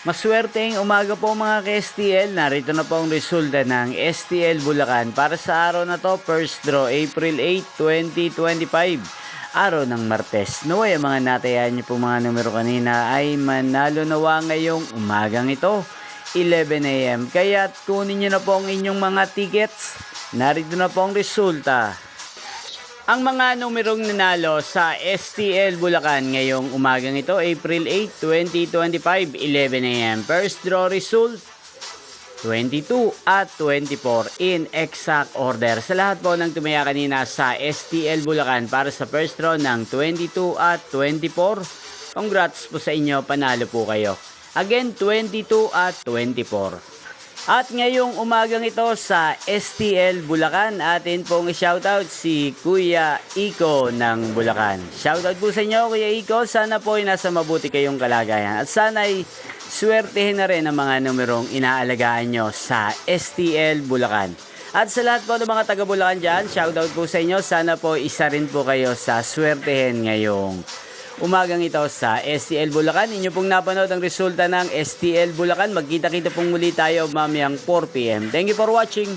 Maswerteng umaga po mga ka-STL. Narito na po ang resulta ng STL Bulacan para sa araw na to, first draw April 8, 2025. Araw ng Martes. Naway ang mga natayan niyo po mga numero kanina ay manalo nawa ngayong umagang ito, 11 AM. Kaya kunin niyo na po ang inyong mga tickets. Narito na po ang resulta. Ang mga numerong nanalo sa STL Bulacan ngayong umagang ito, April 8, 2025, 11 AM. First draw result, 22 at 24 in exact order. Sa lahat po ng tumaya kanina sa STL Bulacan para sa first draw ng 22 at 24, congrats po sa inyo, panalo po kayo. Again, 22 at 24. At ngayong umagang ito sa STL Bulacan, atin pong shoutout si Kuya Iko ng Bulacan. Shoutout po sa inyo Kuya Iko, sana po ay nasa mabuti kayong kalagayan. At sana ay swertehin na rin ang mga numerong inaalagaan nyo sa STL Bulacan. At sa lahat po ng mga taga Bulacan dyan, shoutout po sa inyo, sana po isa rin po kayo sa swertehin ngayong umagang ito sa STL Bulacan. Inyo pong napanood ang resulta ng STL Bulacan. Magkita-kita pong muli tayo mamayang 4 PM. Thank you for watching.